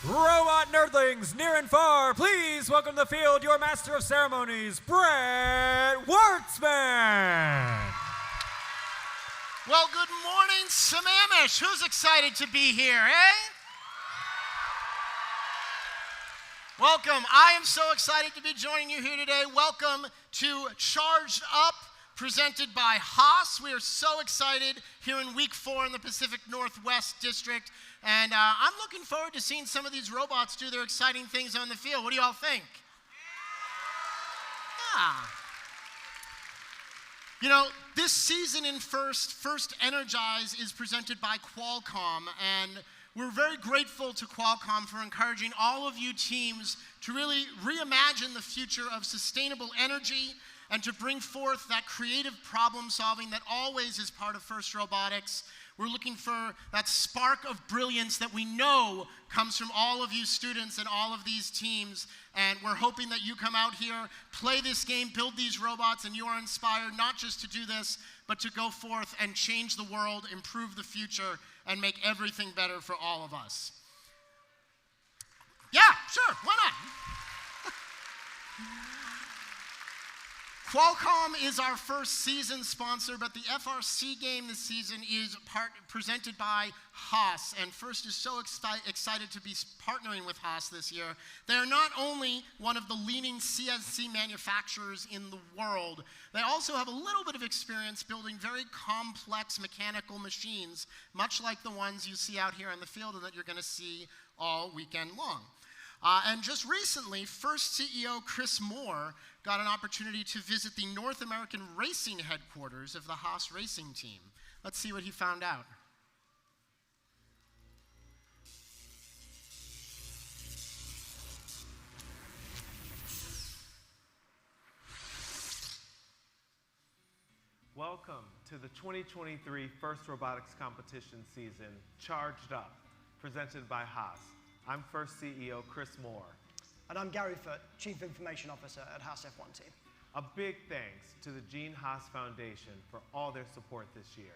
Robot nerdlings near and far, please welcome to the field your master of ceremonies, Brett Wartzman. Well, good morning, Sammamish. Who's excited to be here, eh? Welcome. I am so excited to be joining you here today. Welcome to Charged Up, presented by Haas. We are so excited here in week 4 in the Pacific Northwest District. And I'm looking forward to seeing some of these robots do their exciting things on the field. What do y'all think? Yeah. You know, this season in First Energize is presented by Qualcomm, and we're very grateful to Qualcomm for encouraging all of you teams to really reimagine the future of sustainable energy and to bring forth that creative problem solving that always is part of FIRST Robotics. We're looking for that spark of brilliance that we know comes from all of you students and all of these teams. And we're hoping that you come out here, play this game, build these robots, and you are inspired not just to do this, but to go forth and change the world, improve the future, and make everything better for all of us. Yeah, sure, why not? Qualcomm is our first season sponsor, but the FRC game this season is presented by Haas, and First is so excited to be partnering with Haas this year. They are not only one of the leading CNC manufacturers in the world, they also have a little bit of experience building very complex mechanical machines, much like the ones you see out here on the field and that you're going to see all weekend long. And just recently, First CEO Chris Moore got an opportunity to visit the North American racing headquarters of the Haas racing team. Let's see what he found out. Welcome to the 2023 First Robotics Competition season, Charged Up, presented by Haas. I'm First CEO Chris Moore. And I'm Gary Foote, Chief Information Officer at Haas F1 team. A big thanks to the Gene Haas Foundation for all their support this year.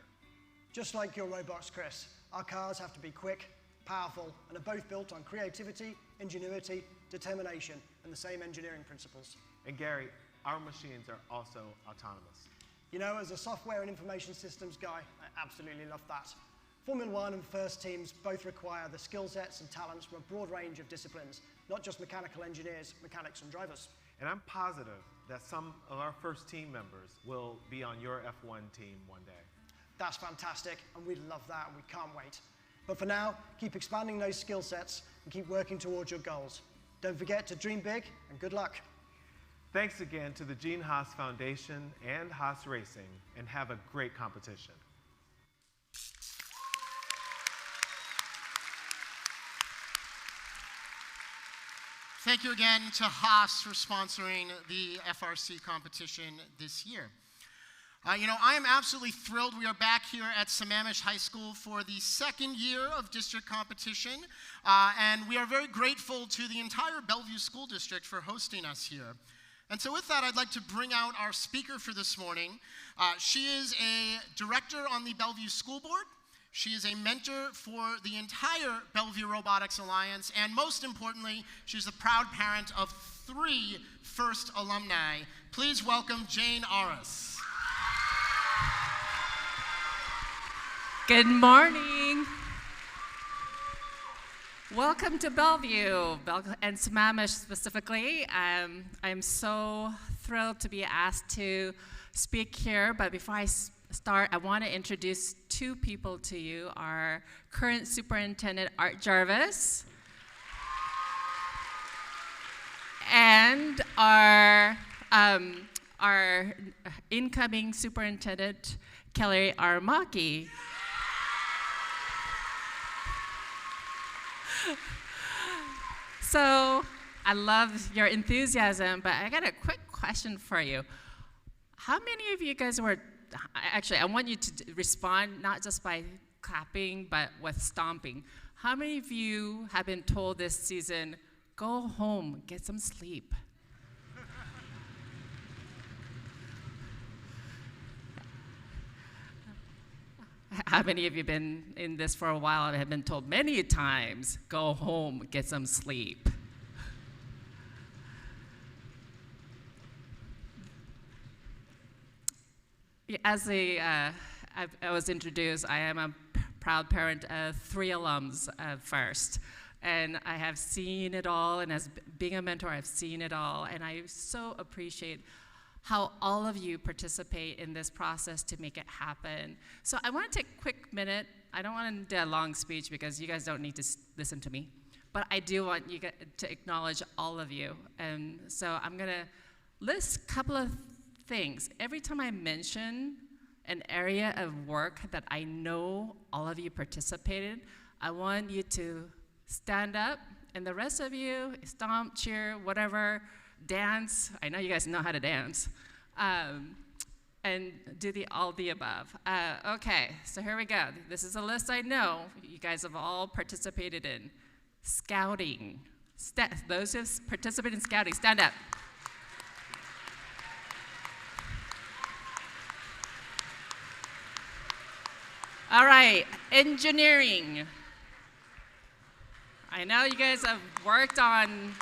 Just like your robots, Chris, our cars have to be quick, powerful, and are both built on creativity, ingenuity, determination, and the same engineering principles. And Gary, our machines are also autonomous. You know, as a software and information systems guy, I absolutely love that. Formula One and First teams both require the skill sets and talents from a broad range of disciplines, not just mechanical engineers, mechanics, and drivers. And I'm positive that some of our First team members will be on your F1 team one day. That's fantastic, and we love that, and we can't wait. But for now, keep expanding those skill sets and keep working towards your goals. Don't forget to dream big, and good luck. Thanks again to the Gene Haas Foundation and Haas Racing, and have a great competition. Thank you again to Haas for sponsoring the FRC competition this year. You know, I am absolutely thrilled we are back here at Sammamish High School for the second year of district competition, and we are very grateful to the entire Bellevue School District for hosting us here. And so with that, I'd like to bring out our speaker for this morning. She is a director on the Bellevue School Board. She is a mentor for the entire Bellevue Robotics Alliance, and most importantly, she's a proud parent of 3 First alumni. Please welcome Jane Aras. Good morning. Welcome to Bellevue, and Sammamish specifically. I'm so thrilled to be asked to speak here, but before I start, I want to introduce 2 people to you. Our current superintendent, Art Jarvis, and our incoming superintendent, Kelly Armaki. So I love your enthusiasm, but I got a quick question for you. How many of you guys were, actually, I want you to respond not just by clapping, but with stomping. How many of you have been told this season, go home, get some sleep? How many of you been in this for a while and have been told many times, go home, get some sleep? As I was introduced, I am a proud parent of 3 alums first. And I have seen it all, and as being a mentor, I've seen it all. And I so appreciate how all of you participate in this process to make it happen. So I want to take a quick minute. I don't want to do a long speech because you guys don't need to listen to me. But I do want you to acknowledge all of you. And so I'm going to list a couple of things. Every time I mention an area of work that I know all of you participated, I want you to stand up, and the rest of you, stomp, cheer, whatever, dance. I know you guys know how to dance. And do all the above. Okay, so here we go. This is a list I know you guys have all participated in. Scouting. Those who have participated in scouting, stand up. All right, engineering. I know you guys have worked on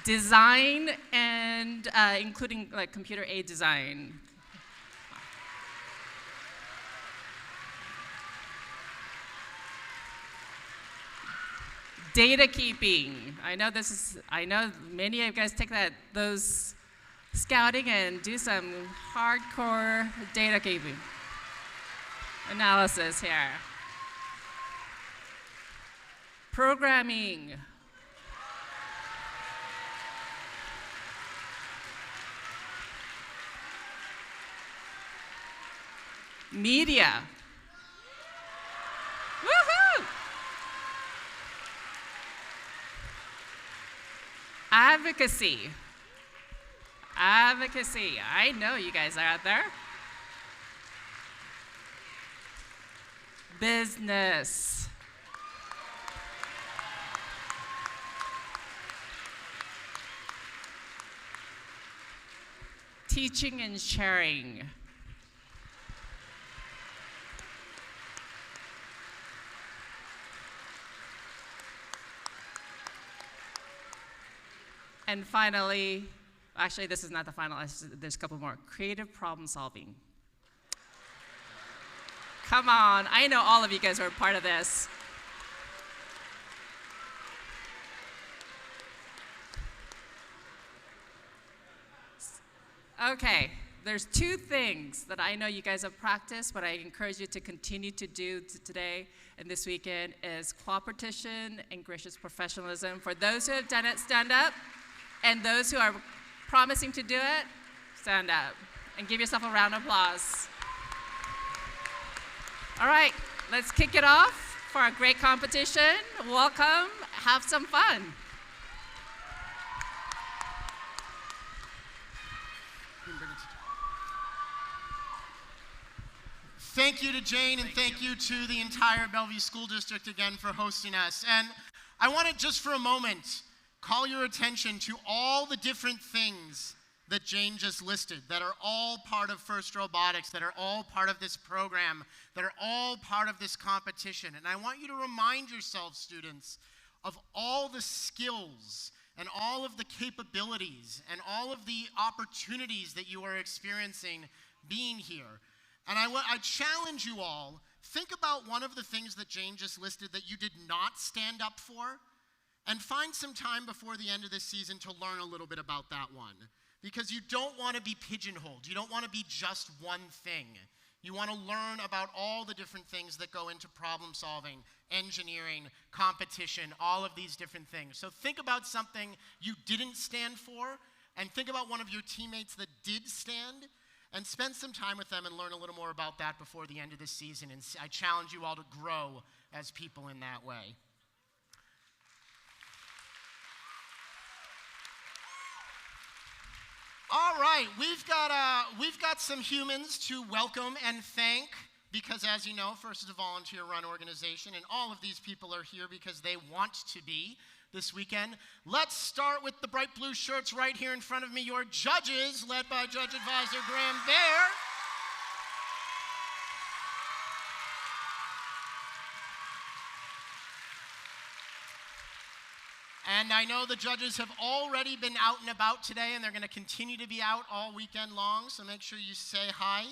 design and including like computer aid design. Data keeping. I know many of you guys take those scouting and do some hardcore data keeping analysis here. Programming. Media. Woohoo! Advocacy. Advocacy. I know you guys are out there. Business. Teaching and sharing. And finally, actually this is not the final, there's a couple more. Creative problem solving. Come on, I know all of you guys were a part of this. Okay, there's 2 things that I know you guys have practiced, but I encourage you to continue to do today and this weekend is cooperation and gracious professionalism. For those who have done it, stand up. And those who are promising to do it, stand up. And give yourself a round of applause. All right, let's kick it off for a great competition. Welcome, have some fun. Thank you to Jane, and thank you to the entire Bellevue School District again for hosting us. And I want to just for a moment call your attention to all the different things that Jane just listed that are all part of FIRST Robotics, that are all part of this program, that are all part of this competition. And I want you to remind yourselves, students, of all the skills and all of the capabilities and all of the opportunities that you are experiencing being here. And I challenge you all, think about one of the things that Jane just listed that you did not stand up for, and find some time before the end of this season to learn a little bit about that one. Because you don't want to be pigeonholed. You don't want to be just one thing. You want to learn about all the different things that go into problem solving, engineering, competition, all of these different things. So think about something you didn't stand for, and think about one of your teammates that did stand, and spend some time with them and learn a little more about that before the end of this season. And I challenge you all to grow as people in that way. All right, we've got some humans to welcome and thank, because as you know, FIRST is a volunteer-run organization, and all of these people are here because they want to be. this weekend. Let's start with the bright blue shirts right here in front of me, your judges, led by Judge Advisor Graham Baer. And I know the judges have already been out and about today, and they're going to continue to be out all weekend long, so make sure you say hi.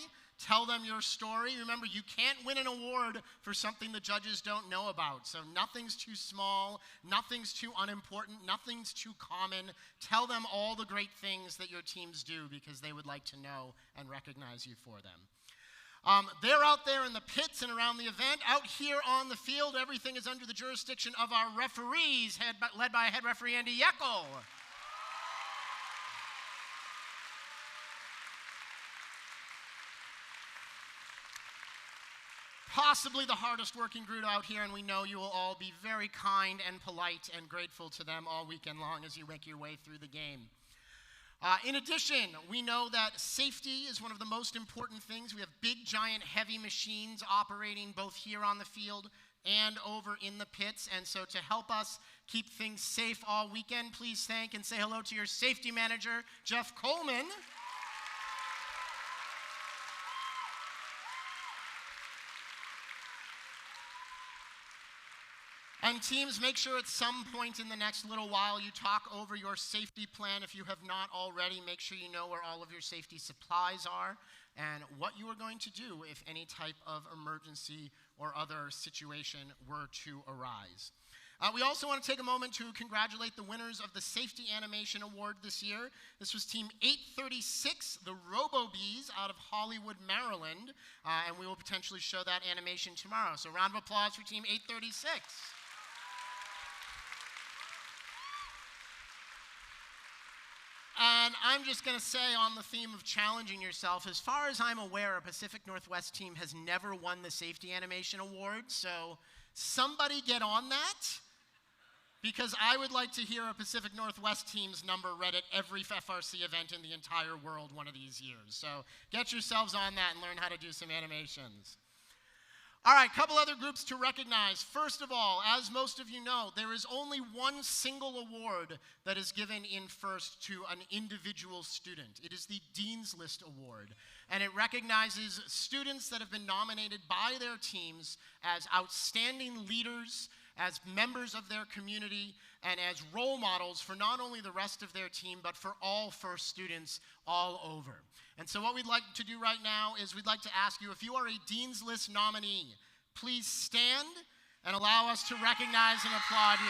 Tell them your story. Remember, you can't win an award for something the judges don't know about. So nothing's too small, nothing's too unimportant, nothing's too common. Tell them all the great things that your teams do because they would like to know and recognize you for them. They're out there in the pits and around the event. Out here on the field, everything is under the jurisdiction of our referees, led by head referee Andy Yeckel. Possibly the hardest working group out here, and we know you will all be very kind and polite and grateful to them all weekend long as you make your way through the game. In addition, we know that safety is one of the most important things. We have big, giant, heavy machines operating both here on the field and over in the pits. And so to help us keep things safe all weekend, please thank and say hello to your safety manager, Jeff Coleman. And teams, make sure at some point in the next little while you talk over your safety plan. If you have not already, make sure you know where all of your safety supplies are and what you are going to do if any type of emergency or other situation were to arise. We also want to take a moment to congratulate the winners of the Safety Animation Award this year. This was Team 836, the Robo-Bees out of Hollywood, Maryland, and we will potentially show that animation tomorrow. So round of applause for Team 836. And I'm just going to say on the theme of challenging yourself, as far as I'm aware, a Pacific Northwest team has never won the Safety Animation Award, so somebody get on that, because I would like to hear a Pacific Northwest team's number read at every FRC event in the entire world one of these years. So get yourselves on that and learn how to do some animations. All right, couple other groups to recognize. First of all, as most of you know, there is only one single award that is given in first to an individual student. It is the Dean's List Award, and it recognizes students that have been nominated by their teams as outstanding leaders, as members of their community, and as role models for not only the rest of their team, but for all first students all over. And so what we'd like to do right now is we'd like to ask you, if you are a Dean's List nominee, please stand and allow us to recognize and applaud you.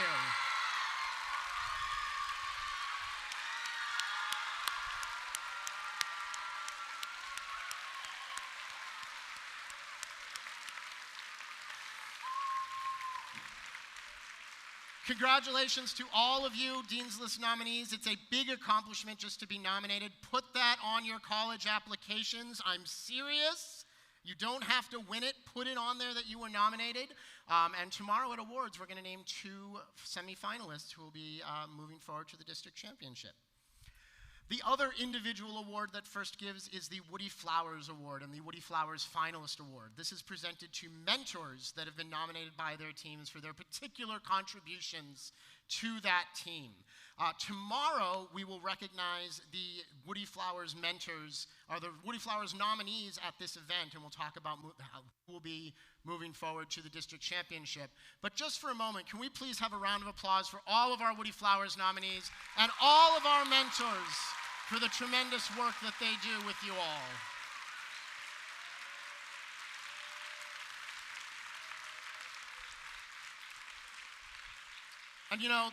Congratulations to all of you Dean's List nominees. It's a big accomplishment just to be nominated. Put that on your college applications. I'm serious. You don't have to win it. Put it on there that you were nominated. And tomorrow at awards, we're going to name 2 semifinalists who will be moving forward to the district championship. The other individual award that first gives is the Woody Flowers Award and the Woody Flowers Finalist Award. This is presented to mentors that have been nominated by their teams for their particular contributions to that team. Tomorrow, we will recognize the Woody Flowers mentors, or the Woody Flowers nominees at this event, and we'll talk about how we'll be moving forward to the district championship. But just for a moment, can we please have a round of applause for all of our Woody Flowers nominees and all of our mentors for the tremendous work that they do with you all. And you know,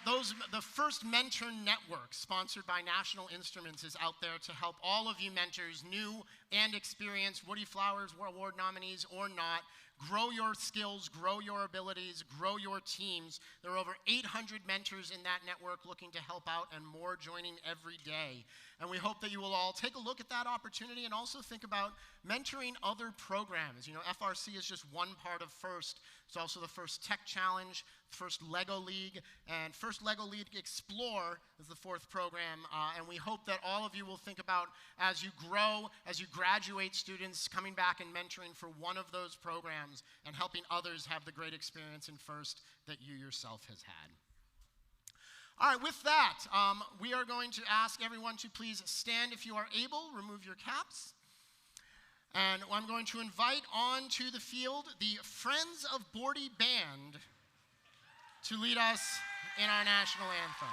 the first Mentor Network, sponsored by National Instruments, is out there to help all of you mentors, new and experienced Woody Flowers Award nominees or not, grow your skills, grow your abilities, grow your teams. There are over 800 mentors in that network looking to help out, and more joining every day. And we hope that you will all take a look at that opportunity and also think about mentoring other programs. You know, FRC is just one part of FIRST. It's also the First Tech Challenge, First Lego League, and First Lego League Explore is the 4th program. And we hope that all of you will think about, as you grow, as you graduate students, coming back and mentoring for one of those programs and helping others have the great experience in FIRST that you yourself has had. All right, with that, we are going to ask everyone to please stand if you are able, remove your caps. And I'm going to invite onto the field the Friends of Bordy Band to lead us in our national anthem.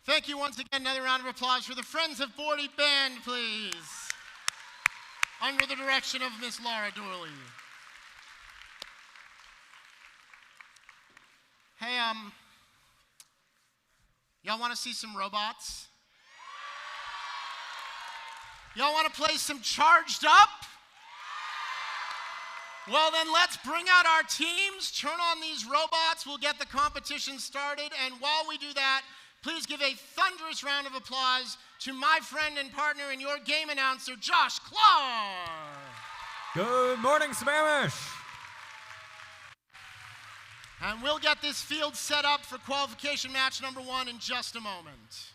Thank you once again. Another round of applause for the Friends of Bordy Band, please. Under the direction of Miss Laura Dooley. Hey, y'all want to see some robots? Y'all want to play some Charged Up? Well, then let's bring out our teams, turn on these robots, we'll get the competition started, and while we do that, please give a thunderous round of applause to my friend and partner and your game announcer, Josh Clark. Good morning, Sammamish. And we'll get this field set up for qualification match number 1 in just a moment.